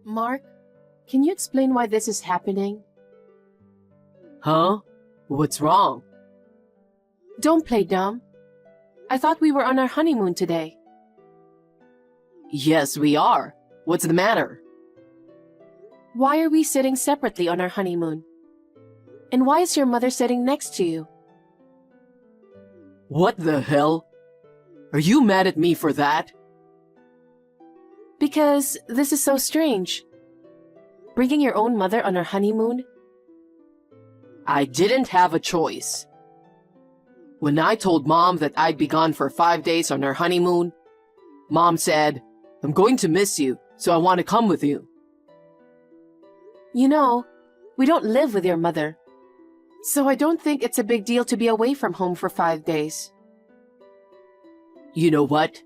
Mark, can you explain why this is happening? Huh? What's wrong? Don't play dumb. I thought we were on our honeymoon today. Yes, we are. What's the matter? Why are we sitting separately on our honeymoon? And why is your mother sitting next to you? What the hell? Are you mad at me for that? Because this is so strange. Bringing your own mother on our honeymoon? I didn't have a choice. When I told Mom that I'd be gone for 5 days on our honeymoon, Mom said, "I'm going to miss you, so I want to come with you." You know, we don't live with your mother. So I don't think it's a big deal to be away from home for 5 days. You know what?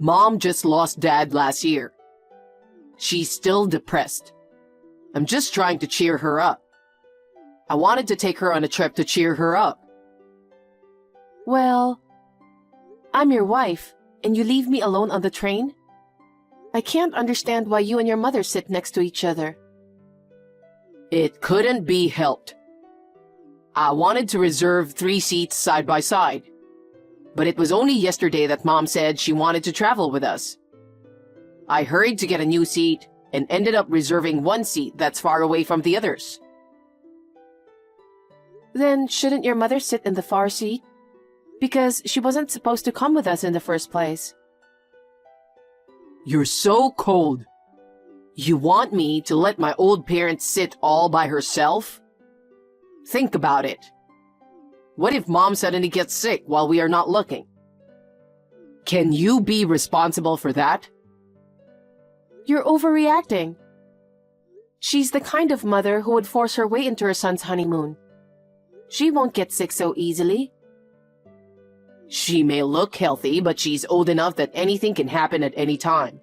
Mom just lost Dad last year. She's still depressed. I'm just trying to cheer her up. I wanted to take her on a trip to cheer her up. Well, I'm your wife, and you leave me alone on the train? I can't understand why you and your mother sit next to each other. It couldn't be helped. I wanted to reserve 3 seats side by side. But it was only yesterday that Mom said she wanted to travel with us. I hurried to get a new seat and ended up reserving 1 seat that's far away from the others. Then shouldn't your mother sit in the far seat? Because she wasn't supposed to come with us in the first place. You're so cold. You want me to let my old parents sit all by herself? Think about it. What if Mom suddenly gets sick while we are not looking? Can you be responsible for that? You're overreacting. She's the kind of mother who would force her way into her son's honeymoon. She won't get sick so easily. She may look healthy, but she's old enough that anything can happen at any time.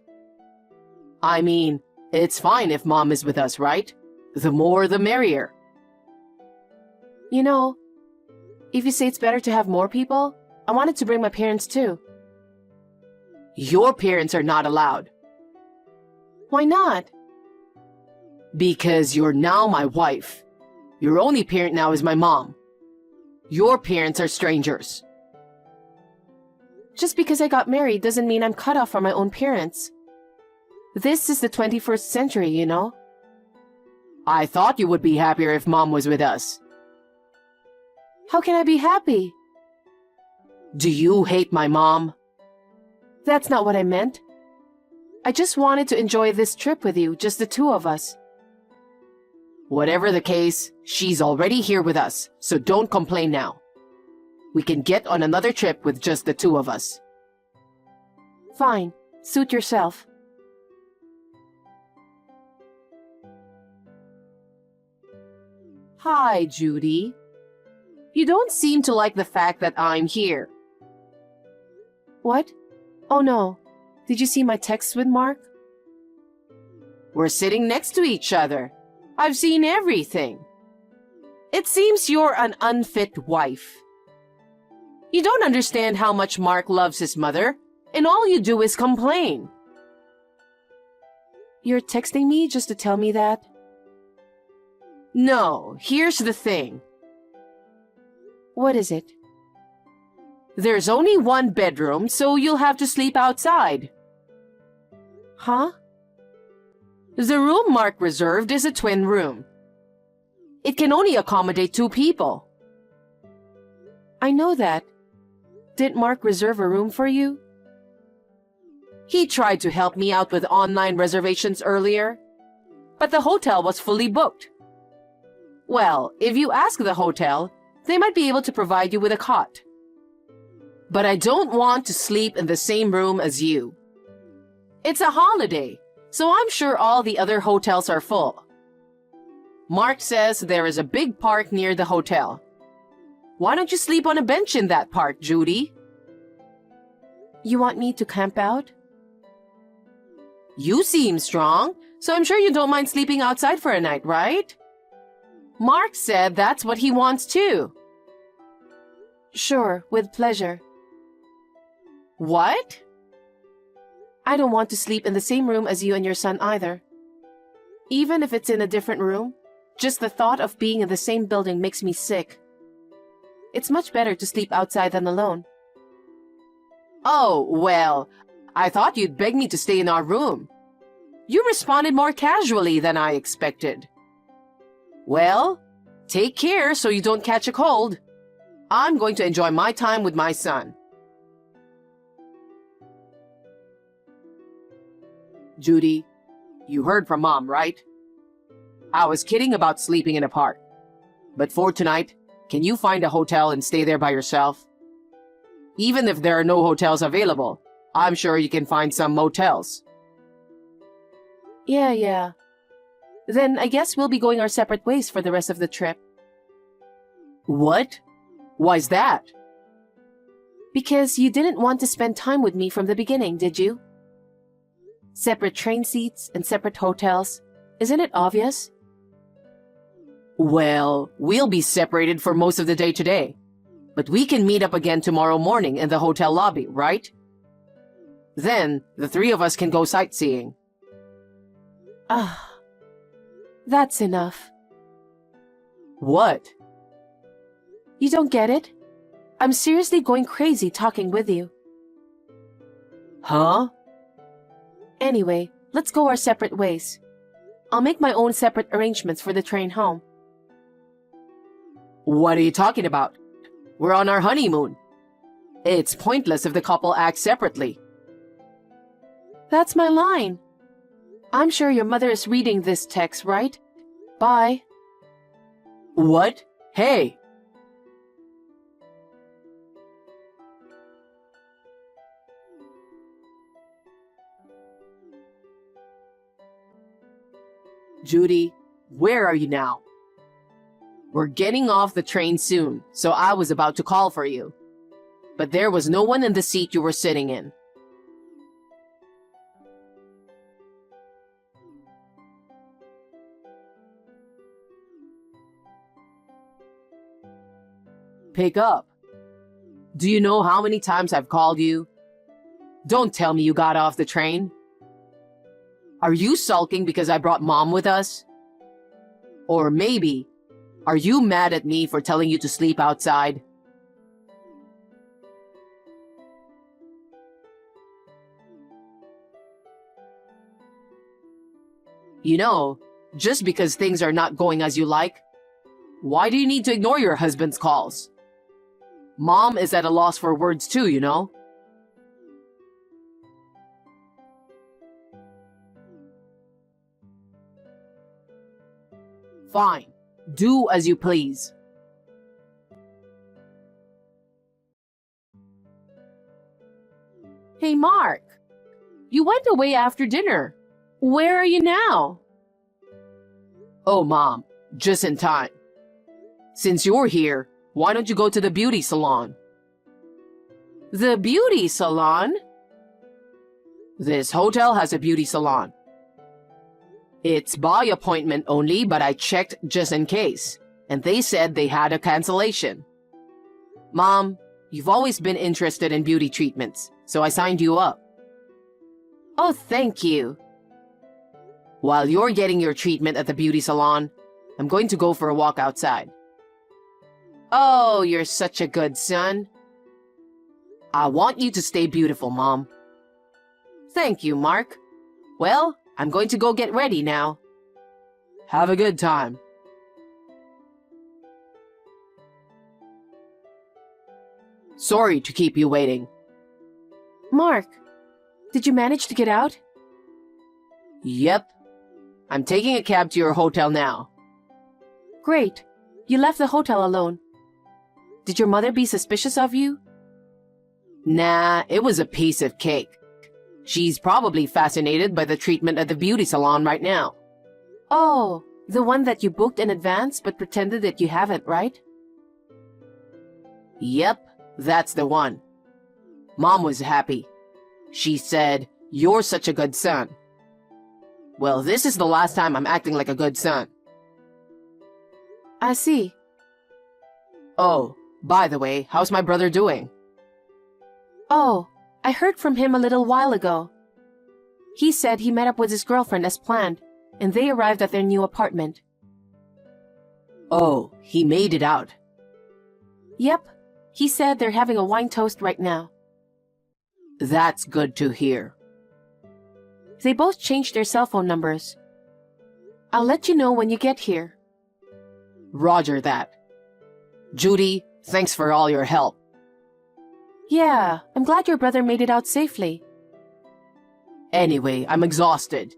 I mean, it's fine if Mom is with us, right? The more the merrier. You know, if you say it's better to have more people, I wanted to bring my parents too. Your parents are not allowed. Why not? Because you're now my wife. Your only parent now is my mom. Your parents are strangers. Just because I got married doesn't mean I'm cut off from my own parents. This is the 21st century, you know? I thought you would be happier if Mom was with us. How can I be happy? Do you hate my mom? That's not what I meant. I just wanted to enjoy this trip with you, just the 2 of us. Whatever the case, she's already here with us, so don't complain now. We can get on another trip with just the 2 of us. Fine. Suit yourself. Hi, Judy. You don't seem to like the fact that I'm here. What? Oh no. Did you see my text with Mark? We're sitting next to each other. I've seen everything. It seems you're an unfit wife. You don't understand how much Mark loves his mother, and all you do is complain. You're texting me just to tell me that? No, here's the thing. What is it? There's only 1 bedroom, so you'll have to sleep outside. Huh? The room Mark reserved is a twin room. It can only accommodate 2 people. I know that. Did Mark reserve a room for you? He tried to help me out with online reservations earlier, but the hotel was fully booked. Well, if you ask the hotel, they might be able to provide you with a cot. But I don't want to sleep in the same room as you. It's a holiday, so I'm sure all the other hotels are full. Mark says there is a big park near the hotel. Why don't you sleep on a bench in that park, Judy? You want me to camp out? You seem strong, so I'm sure you don't mind sleeping outside for a night, right? Mark said that's what he wants too. Sure, with pleasure. What? I don't want to sleep in the same room as you and your son either. Even if it's in a different room, just the thought of being in the same building makes me sick. It's much better to sleep outside than alone. Oh, well, I thought you'd beg me to stay in our room. You responded more casually than I expected. Well, take care so you don't catch a cold. I'm going to enjoy my time with my son. Judy, you heard from Mom, right? I was kidding about sleeping in a park. But for tonight, can you find a hotel and stay there by yourself? Even if there are no hotels available, I'm sure you can find some motels. Yeah. Then I guess we'll be going our separate ways for the rest of the trip. What? Why's that? Because you didn't want to spend time with me from the beginning, did you? Separate train seats and separate hotels. Isn't it obvious? Well, we'll be separated for most of the day today. But we can meet up again tomorrow morning in the hotel lobby, right? Then, the three of us can go sightseeing. That's enough. What? You don't get it? I'm seriously going crazy talking with you. Huh? Anyway, let's go our separate ways. I'll make my own separate arrangements for the train home. What are you talking about? We're on our honeymoon. It's pointless if the couple acts separately. That's my line. I'm sure your mother is reading this text, right? Bye. What? Hey! Judy, where are you now? We're getting off the train soon, so I was about to call for you. But there was no one in the seat you were sitting in. Pick up. Do you know how many times I've called you? Don't tell me you got off the train. Are you sulking because I brought Mom with us? Or maybe, are you mad at me for telling you to sleep outside? You know, just because things are not going as you like, why do you need to ignore your husband's calls? Mom is at a loss for words too, you know? Fine. Do as you please. Hey, Mark. You went away after dinner. Where are you now? Oh, Mom, just in time. Since you're here, why don't you go to the beauty salon? The beauty salon? This hotel has a beauty salon. It's by appointment only, but I checked just in case, and they said they had a cancellation. Mom, you've always been interested in beauty treatments, so I signed you up. Oh, thank you. While you're getting your treatment at the beauty salon, I'm going to go for a walk outside. Oh, you're such a good son. I want you to stay beautiful, Mom. Thank you, Mark. Well, I'm going to go get ready now. Have a good time. Sorry to keep you waiting. Mark, did you manage to get out? Yep. I'm taking a cab to your hotel now. Great. You left the hotel alone. Did your mother be suspicious of you? Nah, it was a piece of cake. She's probably fascinated by the treatment at the beauty salon right now. Oh, the one that you booked in advance but pretended that you haven't, right? Yep, that's the one. Mom was happy. She said, "You're such a good son." Well, this is the last time I'm acting like a good son. I see. Oh, by the way, how's my brother doing? Oh, I heard from him a little while ago. He said he met up with his girlfriend as planned, and they arrived at their new apartment. Oh, he made it out. Yep, he said they're having a wine toast right now. That's good to hear. They both changed their cell phone numbers. I'll let you know when you get here. Roger that. Judy, thanks for all your help. Yeah, I'm glad your brother made it out safely. Anyway, I'm exhausted.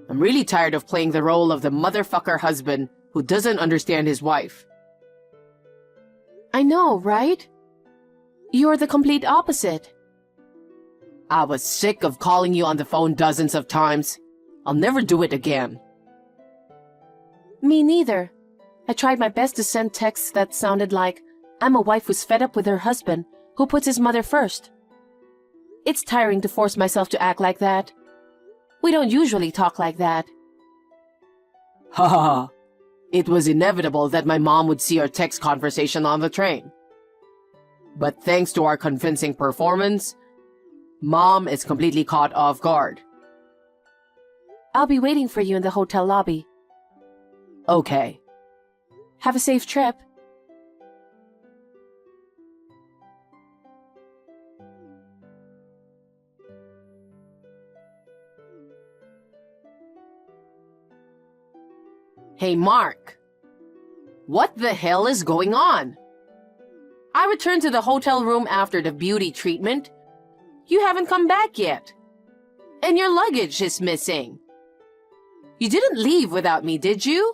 I'm really tired of playing the role of the motherfucker husband who doesn't understand his wife. I know, right? You're the complete opposite. I was sick of calling you on the phone dozens of times. I'll never do it again. Me neither. I tried my best to send texts that sounded like, I'm a wife who's fed up with her husband, who puts his mother first. It's tiring to force myself to act like that. We don't usually talk like that. Ha ha ha. It was inevitable that my mom would see our text conversation on the train. But thanks to our convincing performance, Mom is completely caught off guard. I'll be waiting for you in the hotel lobby. Okay. Have a safe trip. Hey, Mark. What the hell is going on? I returned to the hotel room after the beauty treatment. You haven't come back yet. And your luggage is missing. You didn't leave without me, did you?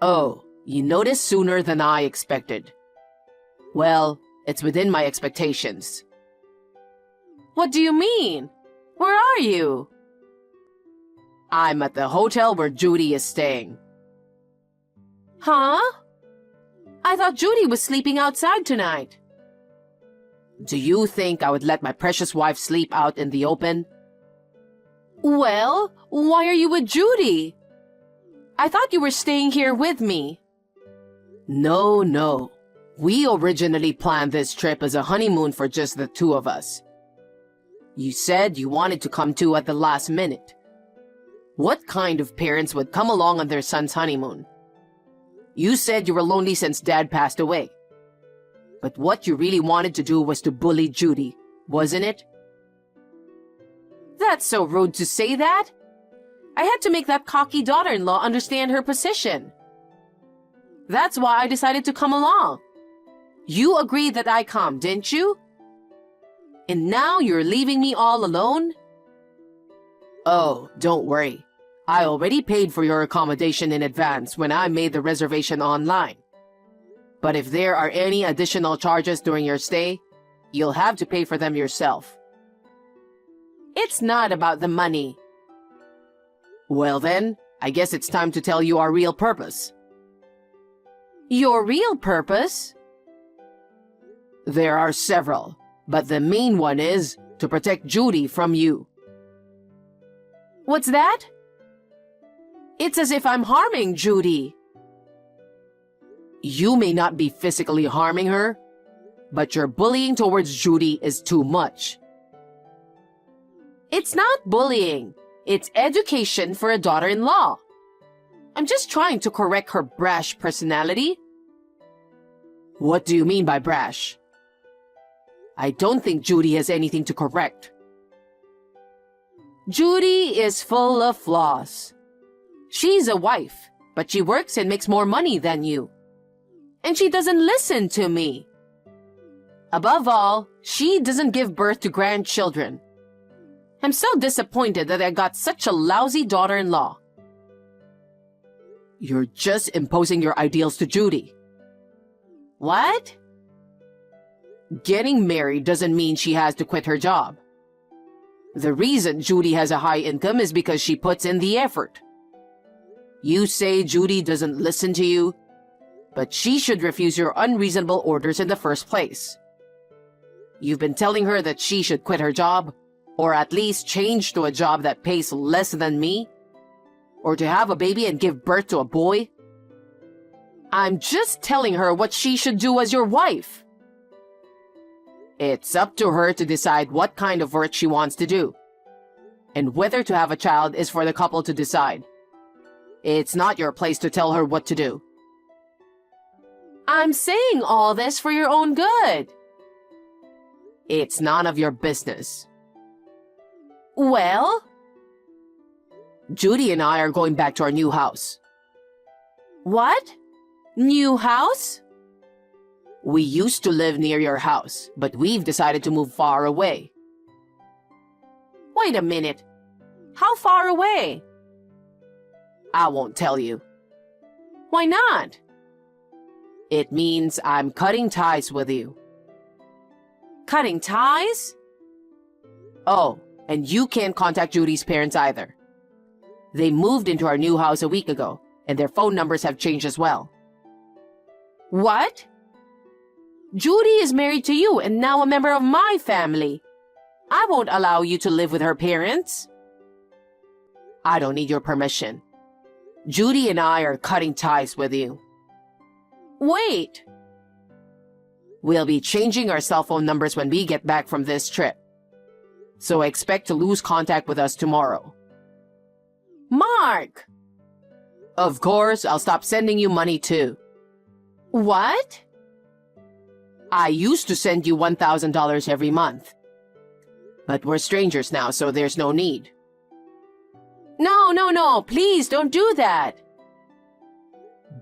Oh, you noticed sooner than I expected. Well, it's within my expectations. What do you mean? Where are you? I'm at the hotel where Judy is staying. Huh? I thought Judy was sleeping outside tonight. Do you think I would let my precious wife sleep out in the open? Well, why are you with Judy? I thought you were staying here with me. No. We originally planned this trip as a honeymoon for just the two of us. You said you wanted to come too at the last minute. What kind of parents would come along on their son's honeymoon? You said you were lonely since Dad passed away. But what you really wanted to do was to bully Judy, wasn't it? That's so rude to say that. I had to make that cocky daughter-in-law understand her position. That's why I decided to come along. You agreed that I come, didn't you? And now you're leaving me all alone? Oh, don't worry. I already paid for your accommodation in advance when I made the reservation online. But if there are any additional charges during your stay, you'll have to pay for them yourself. It's not about the money. Well then, I guess it's time to tell you our real purpose. Your real purpose? There are several, but the main one is to protect Judy from you. What's that? It's as if I'm harming Judy. You may not be physically harming her, but your bullying towards Judy is too much. It's not bullying. It's education for a daughter-in-law. I'm just trying to correct her brash personality. What do you mean by brash? I don't think Judy has anything to correct. Judy is full of flaws. She's a wife, but she works and makes more money than you. And she doesn't listen to me. Above all, she doesn't give birth to grandchildren. I'm so disappointed that I got such a lousy daughter-in-law. You're just imposing your ideals to Judy. What? Getting married doesn't mean she has to quit her job. The reason Judy has a high income is because she puts in the effort. You say Judy doesn't listen to you, but she should refuse your unreasonable orders in the first place. You've been telling her that she should quit her job, or at least change to a job that pays less than me, or to have a baby and give birth to a boy. I'm just telling her what she should do as your wife. It's up to her to decide what kind of work she wants to do. And whether to have a child is for the couple to decide. It's not your place to tell her what to do. I'm saying all this for your own good. It's none of your business. Well? Judy and I are going back to our new house. What? New house? We used to live near your house, but we've decided to move far away. Wait a minute. How far away? I won't tell you. Why not? It means I'm cutting ties with you. Cutting ties? Oh, and you can't contact Judy's parents either. They moved into our new house a week ago, and their phone numbers have changed as well. What? Judy is married to you and now a member of my family. I won't allow you to live with her parents. I don't need your permission. Judy and I are cutting ties with you. Wait. We'll be changing our cell phone numbers when we get back from this trip. So expect to lose contact with us tomorrow. Mark! Of course, I'll stop sending you money too. What? I used to send you $1,000 every month. But we're strangers now, so there's no need. No, please don't do that.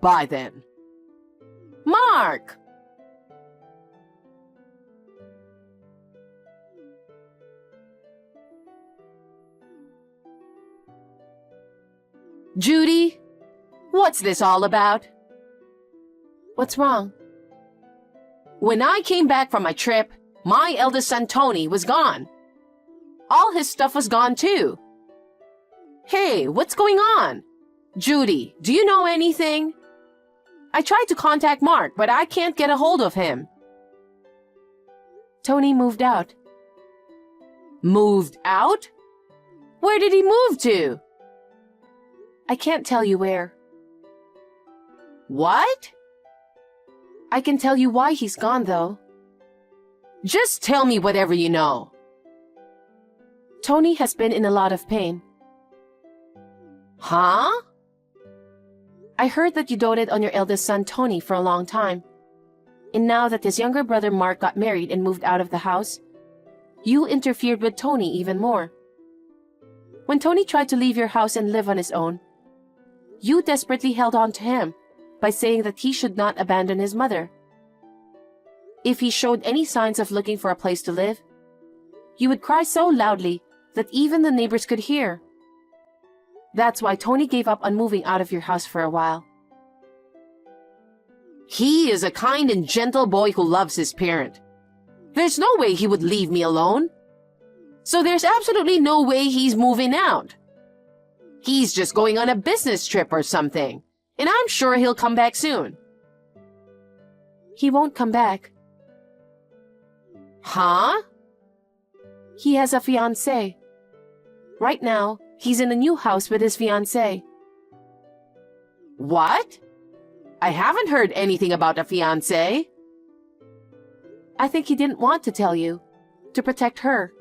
Bye then. Mark! Judy, what's this all about? What's wrong? When I came back from my trip, my eldest son Tony was gone. All his stuff was gone too. Hey, what's going on? Judy, do you know anything? I tried to contact Mark, but I can't get a hold of him. Tony moved out. Moved out? Where did he move to? I can't tell you where. What? I can tell you why he's gone, though. Just tell me whatever you know. Tony has been in a lot of pain. Huh? I heard that you doted on your eldest son, Tony, for a long time. And now that his younger brother, Mark, got married and moved out of the house, you interfered with Tony even more. When Tony tried to leave your house and live on his own, you desperately held on to him by saying that he should not abandon his mother. If he showed any signs of looking for a place to live, you would cry so loudly that even the neighbors could hear. That's why Tony gave up on moving out of your house for a while. He is a kind and gentle boy who loves his parent. There's no way he would leave me alone. So there's absolutely no way he's moving out. He's just going on a business trip or something, and I'm sure he'll come back soon. He won't come back. Huh? He has a fiancée. Right now, he's in a new house with his fiancée. What? I haven't heard anything about a fiancé. I think he didn't want to tell you, to protect her.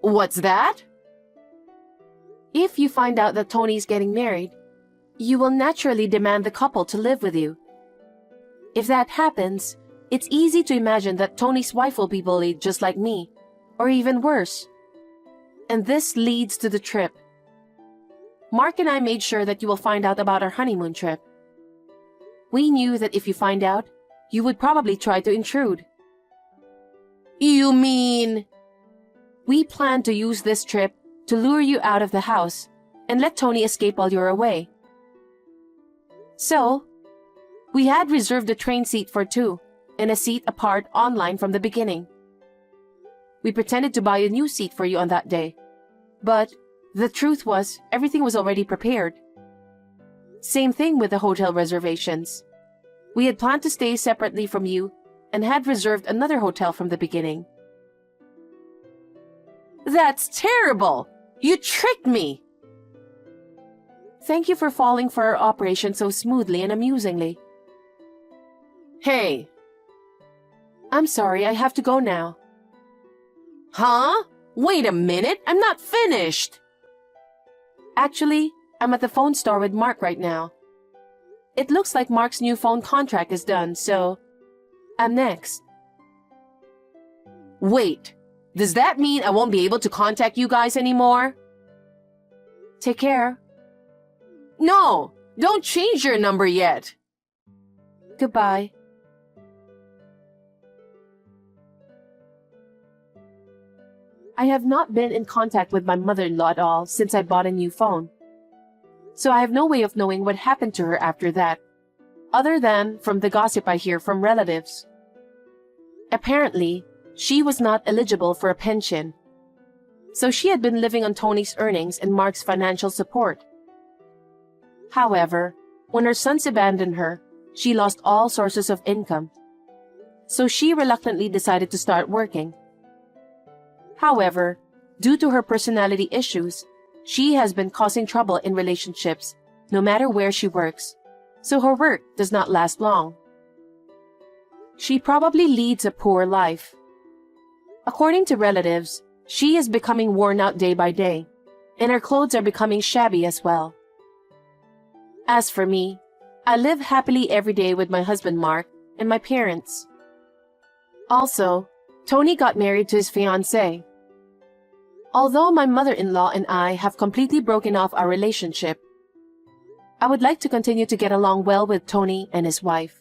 What's that? If you find out that Tony's getting married, you will naturally demand the couple to live with you. If that happens, it's easy to imagine that Tony's wife will be bullied just like me, or even worse. And this leads to the trip. Mark and I made sure that you will find out about our honeymoon trip. We knew that if you find out, you would probably try to intrude. You mean... We planned to use this trip to lure you out of the house and let Tony escape while you're away. So, we had reserved a train seat for two and a seat apart online from the beginning. We pretended to buy a new seat for you on that day, but the truth was everything was already prepared. Same thing with the hotel reservations. We had planned to stay separately from you and had reserved another hotel from the beginning. That's terrible! You tricked me! Thank you for falling for our operation so smoothly and amusingly. Hey! I'm sorry, I have to go now. Huh? Wait a minute, I'm not finished. Actually, I'm at the phone store with Mark right now. It looks like Mark's new phone contract is done, so I'm next. Wait, does that mean I won't be able to contact you guys anymore? Take care. No, don't change your number yet. Goodbye. I have not been in contact with my mother-in-law at all since I bought a new phone. So I have no way of knowing what happened to her after that, other than from the gossip I hear from relatives. Apparently, she was not eligible for a pension. So she had been living on Tony's earnings and Mark's financial support. However, when her sons abandoned her, she lost all sources of income. So she reluctantly decided to start working. However, due to her personality issues, she has been causing trouble in relationships, no matter where she works, so her work does not last long. She probably leads a poor life. According to relatives, she is becoming worn out day by day, and her clothes are becoming shabby as well. As for me, I live happily every day with my husband Mark and my parents. Also, Tony got married to his fiancée. Although my mother-in-law and I have completely broken off our relationship, I would like to continue to get along well with Tony and his wife.